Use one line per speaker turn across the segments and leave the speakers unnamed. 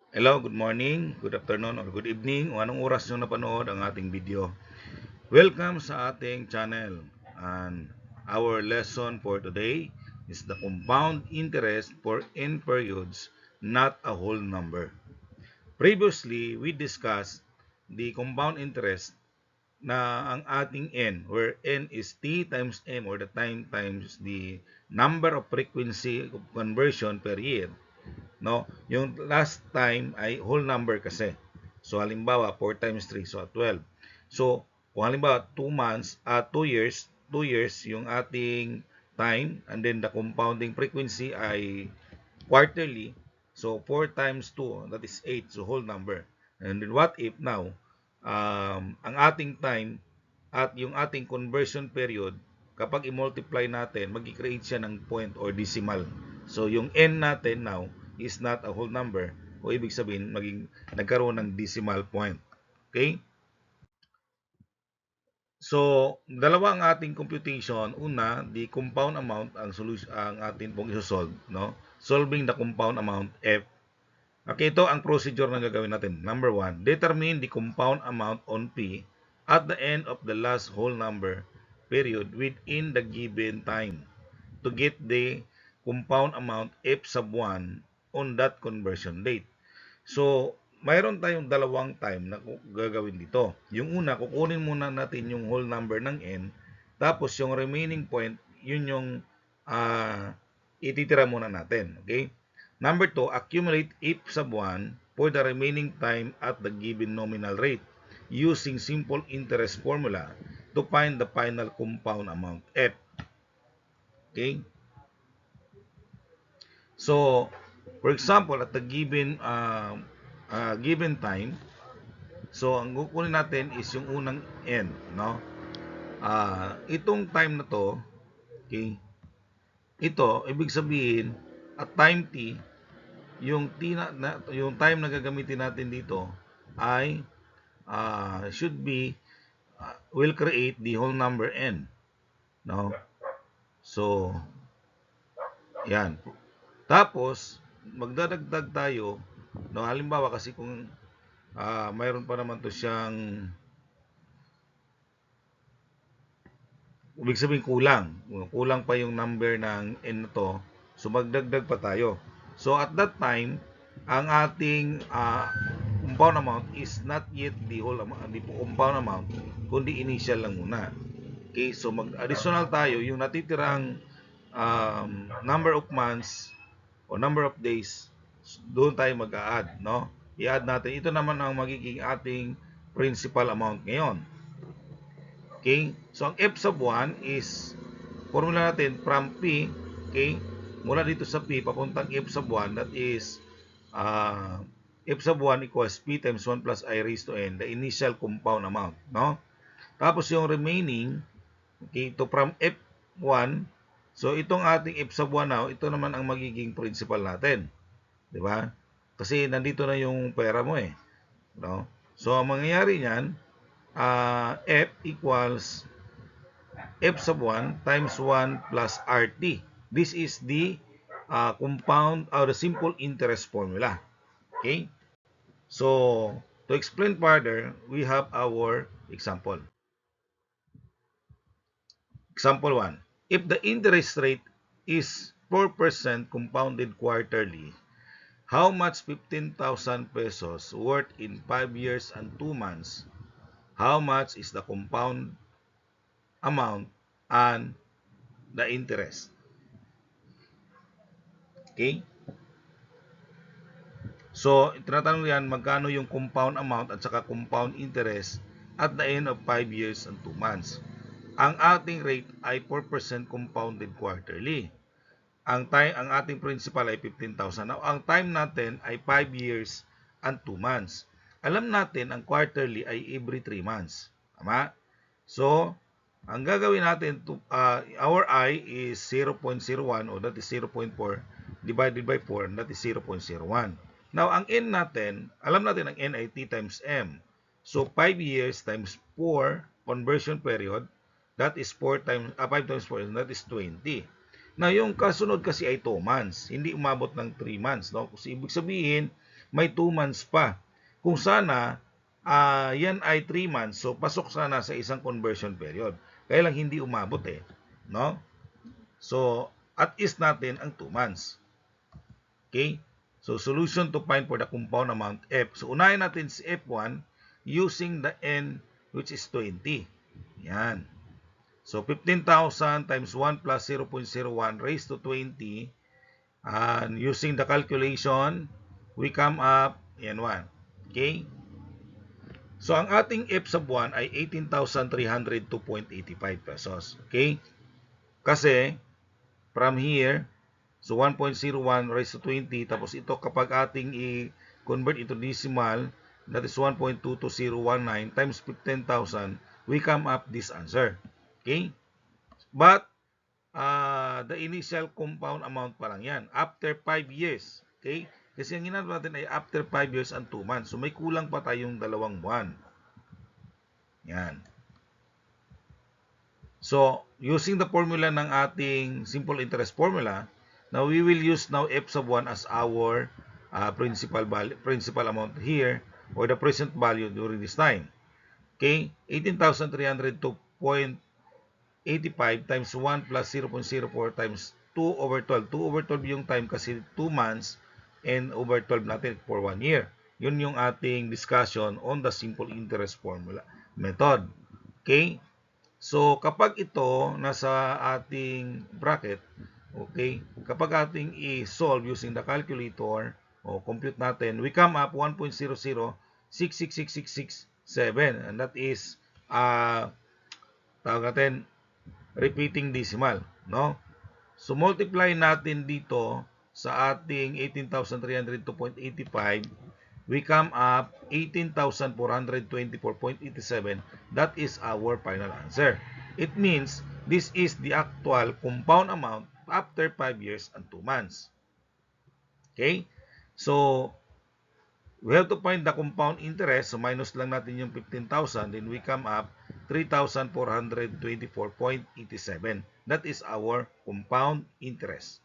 Hello, good morning, good afternoon, or good evening, o anong oras nyo napanood ang ating video. Welcome sa ating channel. And our lesson for today is the compound interest for n periods, not a whole number. Previously, we discussed the compound interest na ang ating n, where n is t times m, or the time times the number of frequency of conversion per year. No, yung last time ay whole number kasi. So halimbawa 4 times 3, so 12. So kung halimbawa 2 months at 2 years, 2 years yung ating time, and then the compounding frequency ay quarterly. So 4 times 2, that is 8, so whole number. And then what if now ang ating time at yung ating conversion period, kapag i-multiply natin, mag-create siya ng point or decimal. So yung n natin now is not a whole number, o ibig sabihin nagkaroon ng decimal point. Okay? So dalawa ang ating computation. Una, the compound amount ang solution ang atin pong isosolve, no? Solving the compound amount f. Okay, ito ang procedure na gagawin natin. Number 1, determine the compound amount on p at the end of the last whole number period within the given time to get the compound amount f sub 1 on that conversion date. So, mayroon tayong dalawang time na gagawin dito. Yung una, kukunin muna natin yung whole number ng n, tapos yung remaining point, yun yung ititira muna natin. Okay? Number 2, accumulate f sub 1 for the remaining time at the given nominal rate using simple interest formula to find the final compound amount f. Okay? So, for example, at the given time, so ang kukunin natin is yung unang n, no? Itong time na to, okay? Ito, ibig sabihin, at time t, yung time na gagamitin natin dito ay should be will create the whole number n, no? So, yan. Tapos, magdadagdag tayo, no? Halimbawa kasi kung mayroon pa naman to siyang, ibig sabihin kulang pa yung number ng n na to, so magdagdag pa tayo. So at that time, ang ating compound amount is not yet the whole amount, hindi po compound amount, kundi initial lang muna. Okay, so mag-additional tayo yung natitirang number of months o number of days, doon tayo mag-a-add, no? I-add natin. Ito naman ang magiging ating principal amount ngayon. Okay? So, ang f sub 1 is, formula natin from P, okay? Mula dito sa P, papuntang f sub 1, that is, f sub 1 equals P times 1 plus I raised to N, the initial compound amount, no? Tapos, yung remaining, okay, ito from F1, so, itong ating f sub 1 now, ito naman ang magiging principal natin. Di ba? Kasi, nandito na yung pera mo eh. No? So, ang mangyayari niyan, F equals f sub 1 times 1 plus RT. This is the compound or the simple interest formula. Okay? So, to explain further, we have our example. Example 1. If the interest rate is 4% compounded quarterly, how much 15,000 pesos worth in 5 years and 2 months? How much is the compound amount and the interest? Okay? So, tinatanong yan, magkano yung compound amount at saka compound interest at the end of 5 years and 2 months. Ang ating rate ay 4% compounded quarterly. Ang ating principal ay 15,000. Now, ang time natin ay 5 years and 2 months. Alam natin, ang quarterly ay every 3 months. Tama? So, ang gagawin natin, our I is 0.01, or that is 0.4 divided by 4, and that is 0.01. Now, ang n natin, alam natin ang n ay t times m. So, 5 years times 4 conversion period, that is 5 times 4, and that is 20. Now, yung kasunod kasi ay 2 months, hindi umabot ng 3 months. No? Kasi ibig sabihin, may 2 months pa. Kung sana, yan ay 3 months, so pasok sana sa isang conversion period. Kaya lang hindi umabot eh. No? So, at is natin ang 2 months. Okay? So, solution to find for the compound amount F. So, unahin natin si F1 using the N which is 20. Yan. So, 15,000 times 1 plus 0.01 raised to 20. And using the calculation, we come up, yan 1. Okay? So, ang ating F sub 1 ay 18,302.85 pesos. Okay? Kasi, from here, so 1.01 raised to 20, tapos ito kapag ating i-convert into decimal, that is 1.22019 times 15,000, we come up this answer. Okay? But, the initial compound amount pa lang yan. After 5 years. Okay? Kasi ang ginagawa natin ay after 5 years and 2 months. So, may kulang pa tayong 2 buwan. Yan. So, using the formula ng ating simple interest formula, now we will use now F sub 1 as our principal amount here, or the present value during this time. Okay? 18,302.85 times 1 plus 0.04 times 2 over 12. 2 over 12 yung time kasi 2 months and over 12 natin for 1 year. Yun yung ating discussion on the simple interest formula method. Okay? So, kapag ito nasa ating bracket, okay, kapag ating i-solve using the calculator o compute natin, we come up 1.00666667, and that is tawag natin repeating decimal, no? So, multiply natin dito sa ating 18,302.85, we come up 18,424.87. That is our final answer. It means this is the actual compound amount after 5 years and 2 months. Okay? So, we have to find the compound interest. So, minus lang natin yung 15,000. Then, we come up 3,424.87. That is our compound interest.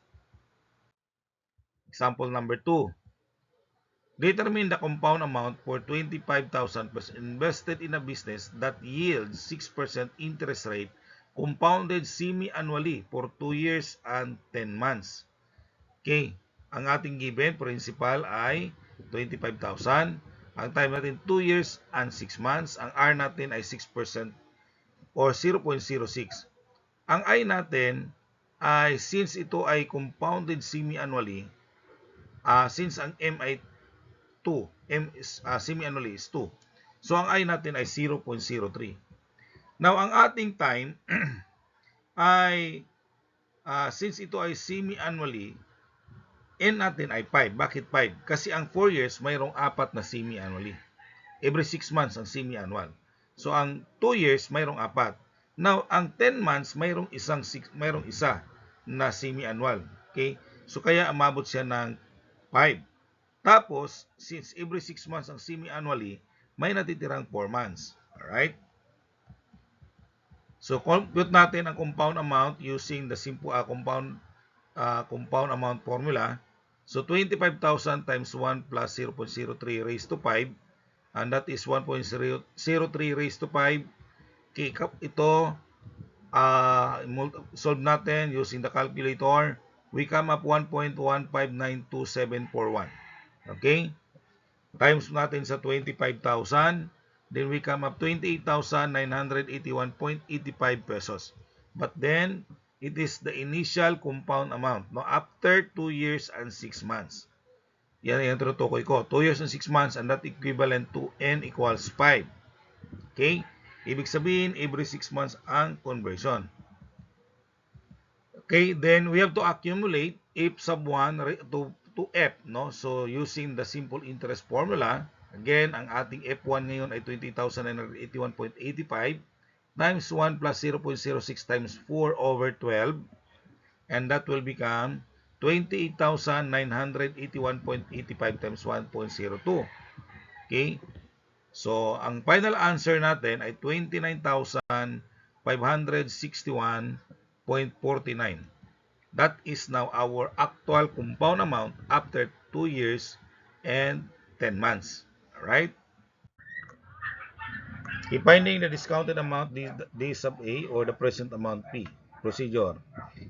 Example number 2. Determine the compound amount for 25,000 pesos invested in a business that yields 6% interest rate compounded semi-annually for 2 years and 10 months. Okay, ang ating given principal ay 25,000. Ang time natin 2 years and 6 months. Ang R natin ay 6% or 0.06. Ang I natin ay since ito ay compounded semi-annually, since ang M ay 2. M is semi-annually is 2. So, ang I natin ay 0.03. Now, ang ating time ay, since ito ay semi-annually, N natin ay 5. Bakit 5? Kasi ang 4 years, mayroong 4 na semi-annually. Every 6 months ang semi-annual. So, ang 2 years, mayroong 4. Now, ang 10 months, mayroong isa na semi-annual. Okay? So, kaya umabot siya ng 5. Tapos, since every 6 months ang semi-annually, may natitirang 4 months. Alright? So, compute natin ang compound amount using the simple compound amount formula. So, 25,000 times 1 plus 0.03 raised to 5. And that is 1.03 raised to 5. Okay, ito, solve natin using the calculator. We come up 1.1592741. Okay? Times natin sa 25,000. Then we come up 28,981.85 pesos. But then, it is the initial compound amount. No? After 2 years and 6 months. Yan ang tinutukoy ko. 2 years and 6 months and that equivalent to N equals 5. Okay? Ibig sabihin, every 6 months ang conversion. Okay? Then, we have to accumulate F sub 1 to F, no? So, using the simple interest formula, again, ang ating F1 ngayon ay 20,981.85 times 1 plus 0.06 times 4 over 12, and that will become 28,981.85 times 1.02. Okay? So, ang final answer natin ay 29,561.49. That is now our actual compound amount after 2 years and 10 months. Alright? Finding the discounted amount D sub A or the present amount P. Procedure.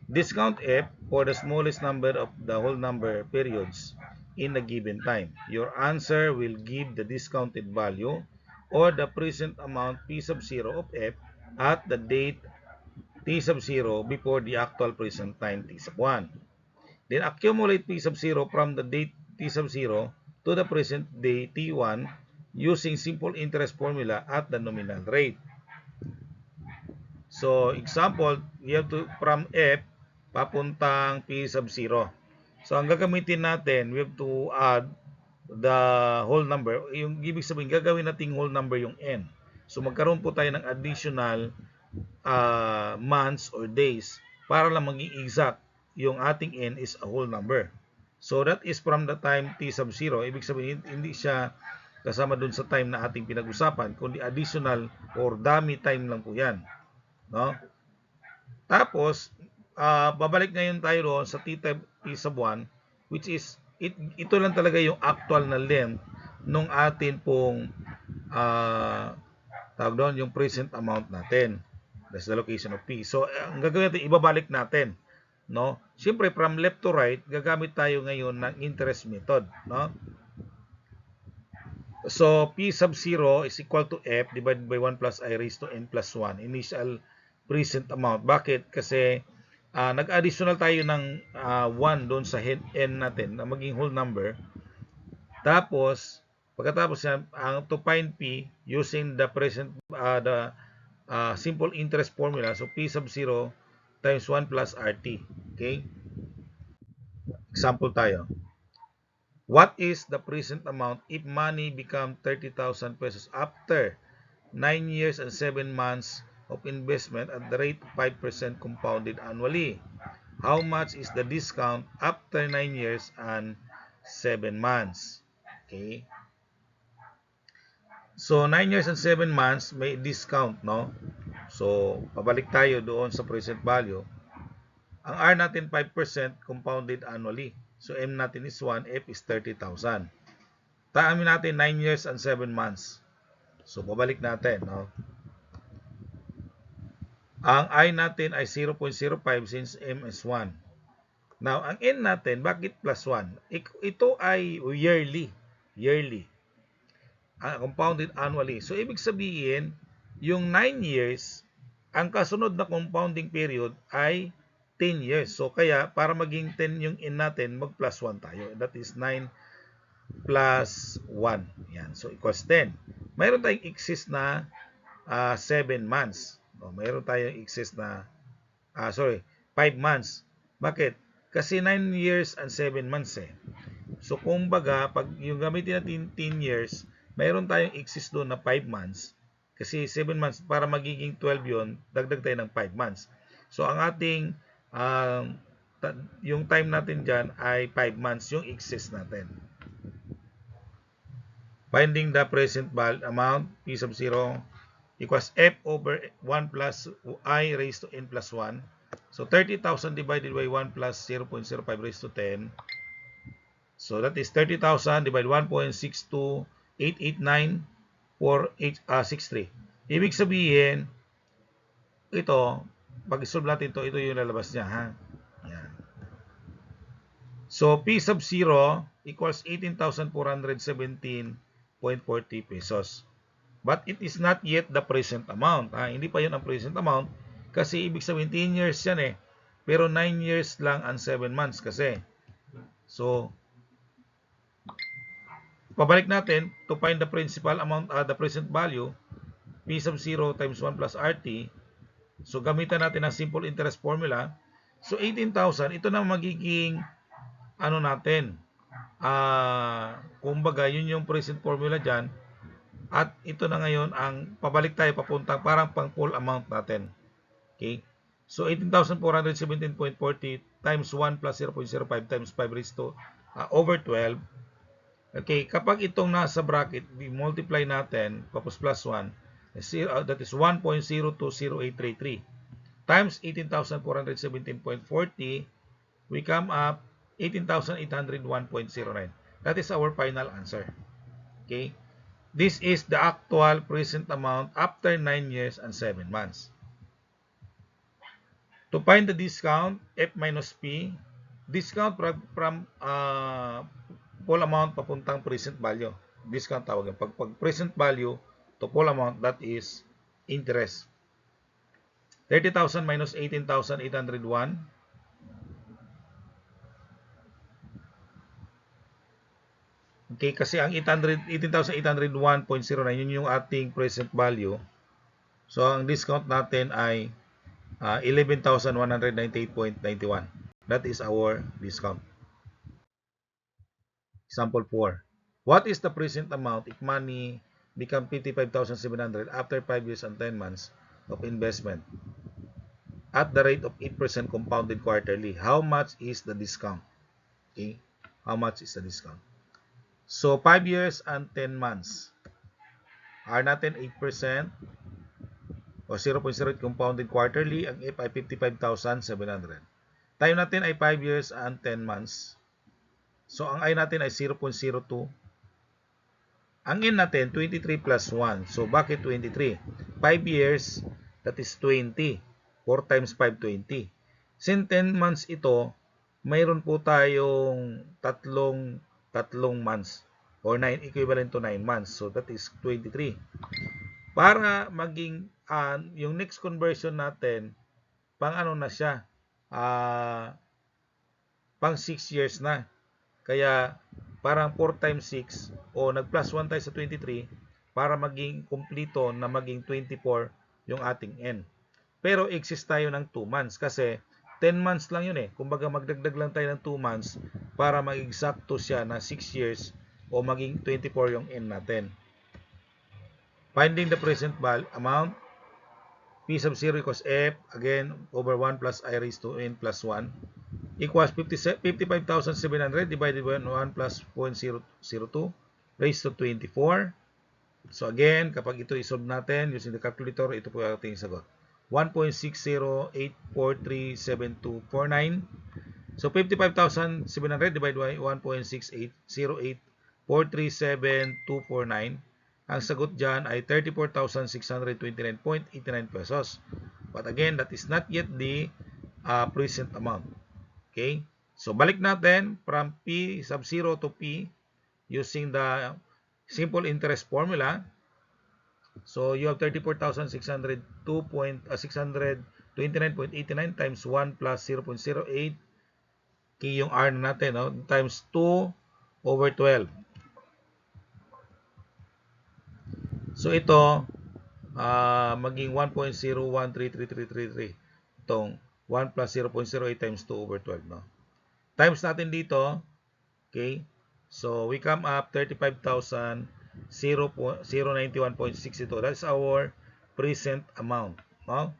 Discount F for the smallest number of the whole number periods in a given time. Your answer will give the discounted value or the present amount P sub 0 of F at the date T sub 0 before the actual present time T sub 1. Then accumulate P sub 0 from the date T sub 0 to the present day T1 using simple interest formula at the nominal rate. So, example, you have to from F papuntang P sub 0. So, ang gagamitin natin, we have to add the whole number. Yung ibig sabihin, gagawin natin whole number yung N. So, magkaroon po tayo ng additional months or days para lang maging exact yung ating N is a whole number. So, that is from the time T sub 0. Ibig sabihin, hindi siya kasama dun sa time na ating pinag-usapan, kundi additional or dummy time lang po yan. No? Tapos, babalik ngayon tayo doon sa T sub 1, which is, ito lang talaga yung actual na length nung atin pong tawag doon, yung present amount natin. That's the location of P. So, ang gagawin natin, ibabalik natin. No? Siyempre, from left to right, gagamit tayo ngayon ng interest method. No? So, P sub 0 is equal to F divided by 1 plus I raised to N plus 1. Initial present amount. Bakit? Kasi nag-additional tayo ng 1 doon sa head N natin na maging whole number. Tapos, pagkatapos yan, to find P using the present, simple interest formula. So, P sub 0 times 1 plus RT. Okay? Example tayo. What is the present amount if money become 30,000 pesos after 9 years and 7 months of investment at the rate of 5% compounded annually? How much is the discount after 9 years and 7 months? Okay. So, 9 years and 7 months may discount, no? So, pabalik tayo doon sa present value. Ang R natin 5% compounded annually. So, M natin is 1, F is 30,000. Taamin natin 9 years and 7 months. So, babalik natin. No? Ang I natin ay 0.05 since M is 1. Now, ang N natin, bakit plus 1? Ito ay yearly. Yearly. Compounded annually. So, ibig sabihin, yung 9 years, ang kasunod na compounding period ay 10 years. So, kaya, para maging 10 yung N natin, mag plus 1 tayo. That is 9 plus 1. Yan. So, equals 10. Mayroon tayong excess na 7 months. Mayroon tayong excess na, 5 months. Bakit? Kasi 9 years and 7 months eh. So, kumbaga, pag yung gamitin natin 10 years, mayroon tayong excess doon na 5 months. Kasi 7 months, para magiging 12 yun, dagdag tayo ng 5 months. So, ang ating yung time natin dyan ay 5 months yung excess natin. Finding the present amount, P sub 0 equals F over 1 plus I raised to N plus 1. So, 30,000 divided by 1 plus 0.05 raised to 10. So, that is 30,000 divided 1.628894863. Ibig sabihin, ito, pag isolve natin ito yung lalabas niya, ha? Yan. So, P sub 0 equals 18,417.40 pesos. But it is not yet the present amount. Ha? Hindi pa yun ang present amount kasi ibig sabihin 10 years yan eh. Pero 9 years lang and 7 months kasi. So, pabalik natin to find the principal amount, the present value, P sub 0 times 1 plus RT. So, gamitan natin ang simple interest formula. So, 18,000, ito na magiging, natin, kumbaga, yun yung present formula dyan. At ito na ngayon, ang pabalik tayo papuntang parang pang full amount natin. Okay? So, 18,417.40 times 1 plus 0.05 times 5 raised to over 12. Okay, kapag itong nasa bracket, i-multiply natin, tapos plus 1, that is 1.020833 times 18,417.40, we come up 18,801.09. That is our final answer. Okay? This is the actual present amount after 9 years and 7 months. To find the discount, F minus P, discount from full amount papuntang present value. Discount tawag yan. Pag present value to full amount, that is interest. 30,000 minus 18,801. Okay, kasi ang 18,801.09, yun yung ating present value. So, ang discount natin ay 11,198.91. That is our discount. Example 4. What is the present amount if money become 55,700 after 5 years and 10 months of investment at the rate of 8% compounded quarterly? How much is the discount? Okay? How much is the discount? So, 5 years and 10 months. R natin 8% o 0.08 compounded quarterly. Ang F ay 55,700. Time natin ay 5 years and 10 months. So, ang I natin ay 0.02. Ang N natin, 23 plus 1. So, bakit 23? 5 years, that is 20. 4 times 5, 20. Since 10 months ito, mayroon po tayong tatlong months or 9, equivalent to 9 months. So, that is 23. Para maging, yung next conversion natin, pang ano na siya, pang 6 years na. Kaya, parang 4 times 6 o nag-plus 1 tayo sa 23 para maging kumplito na maging 24 yung ating N. Pero exist tayo ng 2 months kasi 10 months lang yun eh. Kumbaga magdagdag lang tayo ng 2 months para mag-exacto siya na 6 years o maging 24 yung N natin. Finding the present amount, P sub 0 equals F, again, over 1 plus I raised to N plus 1. Equals 55,700 divided by 1 plus 0.002 raised to 24. So again, kapag ito isolve natin using the calculator, ito po yung ating sagot. 1.608437.249. So 55,700 divided by 1.6808437249. Ang sagot dyan ay 34,629.89 pesos. But again, that is not yet the present amount. Okay? So, balik natin from P sub 0 to P using the simple interest formula. So, you have 34,629.89 times 1 plus 0.08. Okay, yung R na natin, no? Times 2 over 12. So, ito, maging 1.013333. Itong 1 plus 0.08 times 2 over 12. No? Times natin dito. Okay. So, we come up 35,091.62. That's our present amount. No?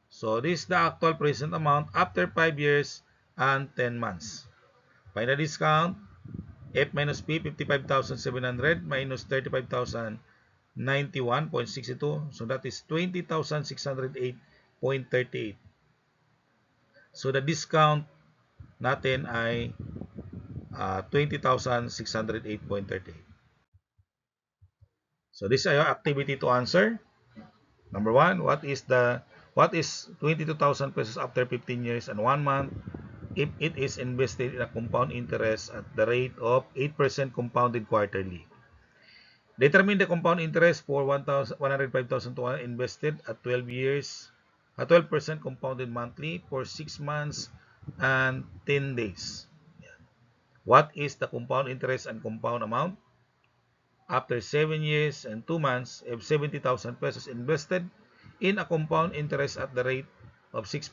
So, this is the actual present amount after 5 years and 10 months. Find the discount. F minus P, 55,700 minus 35,091.62. So, that is 20,608.38. So, the discount natin ay 20,608.38. So, this is your activity to answer. Number 1, what is 22,000 pesos after 15 years and 1 month if it is invested in a compound interest at the rate of 8% compounded quarterly? Determine the compound interest for 105,200 invested at 12 years, at 12% compounded monthly for 6 months and 10 days. What is the compound interest and compound amount? After 7 years and 2 months, if 70,000 pesos invested in a compound interest at the rate of 6%,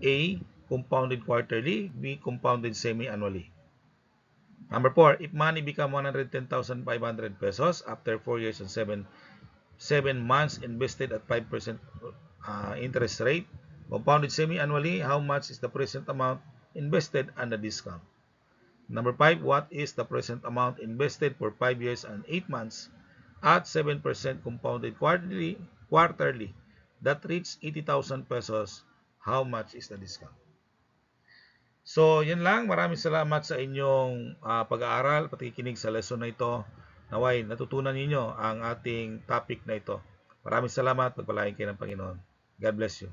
A, compounded quarterly, B, compounded semi-annually. Number 4, if money become 110,500 pesos after 4 years and 7 months invested at 5% interest rate, compounded semi-annually, how much is the present amount invested and the discount? Number 5, what is the present amount invested for 5 years and 8 months at 7% compounded quarterly that reached 80,000 pesos? How much is the discount? So, yun lang. Maraming salamat sa inyong pag-aaral, patikinig sa lesson na ito. Naway, natutunan ninyo ang ating topic na ito. Maraming salamat. Pagpalain kayo ng Panginoon. God bless you.